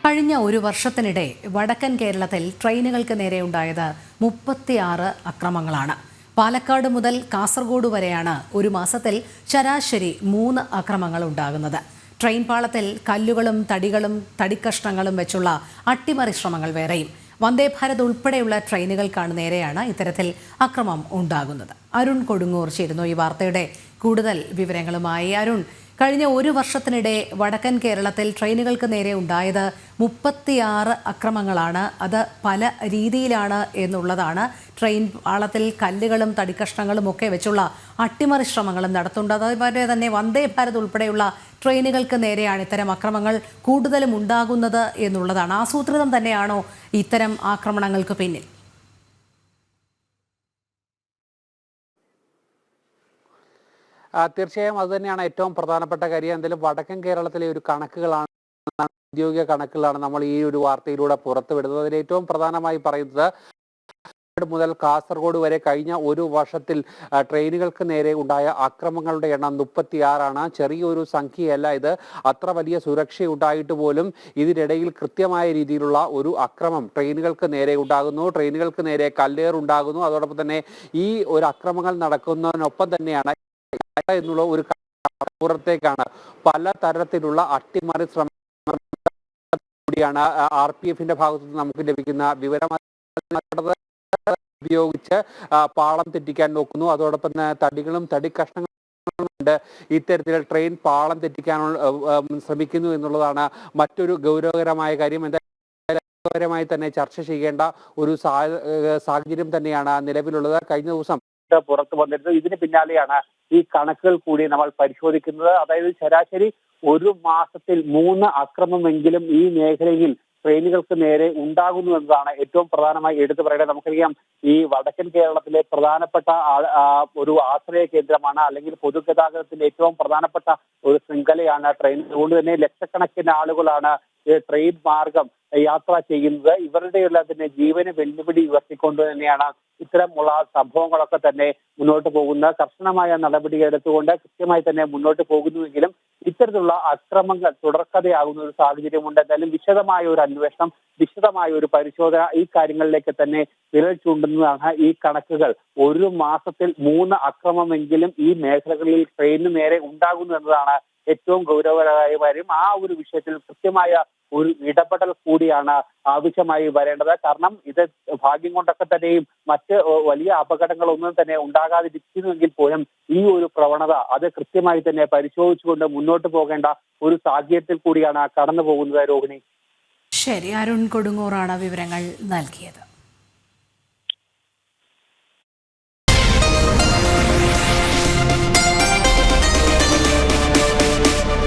കഴിഞ്ഞ ഒരു വർഷത്തിനിടെ വടക്കൻ കേരളത്തിൽ ട്രെയിനുകൾക്ക് നേരെയുണ്ടായത് 36 അക്രമങ്ങളാണ്. പാലക്കാട് മുതൽ കാസർഗോഡ് വരെയാണ് ഒരു മാസത്തിൽ ശരാശരി 3 അക്രമങ്ങൾ ഉണ്ടാകുന്നത്. ട്രെയിൻ പാളത്തിൽ കല്ലുകളും തടികളും തടിക്കഷ്ണങ്ങളും വെച്ചുള്ള അട്ടിമറി ശ്രമങ്ങൾ വേറെയും. വന്ദേ ഭാരത് ഉൾപ്പെടെയുള്ള ട്രെയിനുകൾക്കാണ് നേരെയാണ് ഇത്തരത്തിൽ അക്രമം ഉണ്ടാകുന്നത്. അരുൺ കൊടുങ്ങൂർ ചേരുന്നു ഈ വാർത്തയുടെ കൂടുതൽ വിവരങ്ങളുമായി. അരുൺ, കഴിഞ്ഞ ഒരു വർഷത്തിനിടെ വടക്കൻ കേരളത്തിൽ ട്രെയിനുകൾക്ക് നേരെ ഉണ്ടായത് 36 അക്രമങ്ങളാണ്. അത് പല രീതിയിലാണ് എന്നുള്ളതാണ്. ട്രെയിൻ പാളത്തിൽ കല്ലുകളും തടിക്കഷ്ണങ്ങളും ഒക്കെ വെച്ചുള്ള അട്ടിമറി ശ്രമങ്ങളും നടത്തുന്നുണ്ട്. അതുപോലെ തന്നെ വന്ദേ ഭാരത് ഉൾപ്പെടെയുള്ള ട്രെയിനുകൾക്ക് നേരെയാണ് ഇത്തരം അക്രമങ്ങൾ കൂടുതലും ഉണ്ടാകുന്നത് എന്നുള്ളതാണ്. ആസൂത്രിതം തന്നെയാണോ ഇത്തരം ആക്രമണങ്ങൾക്ക് പിന്നിൽ? തീർച്ചയായും അതുതന്നെയാണ് ഏറ്റവും പ്രധാനപ്പെട്ട കാര്യം. എന്തായാലും വടക്കൻ കേരളത്തിലെ ഒരു കണക്കുകളാണ്, ഔദ്യോഗിക കണക്കുകളാണ് നമ്മൾ ഈ ഒരു വാർത്തയിലൂടെ പുറത്തുവിടുന്നത്. അതിൽ ഏറ്റവും പ്രധാനമായി പറയുന്നത് മുതൽ കാസർഗോഡ് വരെ കഴിഞ്ഞ ഒരു വർഷത്തിൽ ട്രെയിനുകൾക്ക് നേരെ ഉണ്ടായ അക്രമങ്ങളുടെ എണ്ണം 36 ചെറിയൊരു സംഖ്യയല്ല ഇത്. അത്ര വലിയ സുരക്ഷ ഉണ്ടായിട്ട് പോലും ഇതിനിടയിൽ കൃത്യമായ രീതിയിലുള്ള ഒരു അക്രമം ട്രെയിനുകൾക്ക് നേരെ ഉണ്ടാകുന്നു. ട്രെയിനുകൾക്ക് നേരെ കല്ലേറുണ്ടാകുന്നു. അതോടൊപ്പം തന്നെ ഈ ഒരു അക്രമങ്ങൾ നടക്കുന്നതിനൊപ്പം തന്നെയാണ് എന്നുള്ള ഒരു പുറത്തേക്കാണ് പല തരത്തിലുള്ള അട്ടിമറി ശ്രമം കൂടിയാണ് RPFന്റെ ഭാഗത്തു നിന്ന് നമുക്ക് ലഭിക്കുന്ന വിവരം. ഉപയോഗിച്ച് പാളം തെറ്റിക്കാൻ നോക്കുന്നു. അതോടൊപ്പം തന്നെ തടികളും തടി കഷ്ണങ്ങളും കൊണ്ട് ഇത്തരത്തിൽ ട്രെയിൻ പാളം തെറ്റിക്കാനുള്ള ശ്രമിക്കുന്നു എന്നുള്ളതാണ് മറ്റൊരു ഗൗരവകരമായ കാര്യം. എന്തായാലും തന്നെ ചർച്ച ചെയ്യേണ്ട ഒരു സാഹചര്യം തന്നെയാണ് നിലവിലുള്ളത്. കഴിഞ്ഞ ദിവസം പുറത്തു വന്നിരുന്നത്. ഇതിന് പിന്നാലെയാണ് ഈ കണക്കുകൾ കൂടി നമ്മൾ പരിശോധിക്കുന്നത്. അതായത് ശരാശരി ഒരു മാസത്തിൽ 3 അക്രമമെങ്കിലും ഈ മേഖലയിൽ ട്രെയിനുകൾക്ക് നേരെ ഉണ്ടാകുന്നു എന്നതാണ് ഏറ്റവും പ്രധാനമായി എടുത്തു പറയുന്നത്. നമുക്കറിയാം, ഈ വടക്കൻ കേരളത്തിലെ പ്രധാനപ്പെട്ട ഒരു ആശ്രയ കേന്ദ്രമാണ്, അല്ലെങ്കിൽ പൊതുഗതാഗതത്തിന്റെ ഏറ്റവും പ്രധാനപ്പെട്ട ഒരു ശൃംഖലയാണ് ട്രെയിൻ. അതുകൊണ്ട് തന്നെ ലക്ഷക്കണക്കിന് ആളുകളാണ് ട്രെയിൻ മാർഗം യാത്ര ചെയ്യുന്നത്. ഇവരുടെയുള്ള തന്നെ ജീവന് വെല്ലുവിളി ഉയർത്തിക്കൊണ്ട് തന്നെയാണ് ഇത്തരമുള്ള സംഭവങ്ങളൊക്കെ തന്നെ മുന്നോട്ട് പോകുന്ന കർശനമായ നടപടി എടുത്തുകൊണ്ട് കൃത്യമായി തന്നെ മുന്നോട്ട് പോകുന്നുവെങ്കിലും ഇത്തരത്തിലുള്ള അക്രമങ്ങൾ തുടർക്കഥയാകുന്ന ഒരു സാഹചര്യമുണ്ട്. എന്തായാലും വിശദമായ ഒരു അന്വേഷണം, വിശദമായ ഒരു പരിശോധന ഈ കാര്യങ്ങളിലേക്ക് തന്നെ വിരൽ ചൂണ്ടുന്നതാണ് ഈ കണക്കുകൾ. ഒരു മാസത്തിൽ 3 അക്രമമെങ്കിലും ഈ മേഖലകളിൽ ട്രെയിനിന് നേരെ ഉണ്ടാകുന്നു എന്നതാണ് ഏറ്റവും ഗൗരവകരമായ കാര്യം. ആ ഒരു വിഷയത്തിൽ കൃത്യമായ ഒരു ഇടപെടൽ കൂടിയാണ് ആവശ്യമായി വരേണ്ടത്. കാരണം ഇത് ഭാഗ്യം കൊണ്ടൊക്കെ തന്നെയും മറ്റ് വലിയ അപകടങ്ങളൊന്നും തന്നെ ഉണ്ടാകാതിരിക്കുന്നുവെങ്കിൽ പോലും ഈ ഒരു പ്രവണത അത് കൃത്യമായി തന്നെ പരിശോധിച്ചുകൊണ്ട് മുന്നോട്ട് പോകേണ്ട ഒരു സാഹചര്യത്തിൽ കൂടിയാണ് കടന്നു പോകുന്നത്. രോഹിണി. ശരി, അരുൺ കൊടുങ്ങൂറാണ് വിവരങ്ങൾ നൽകിയത്.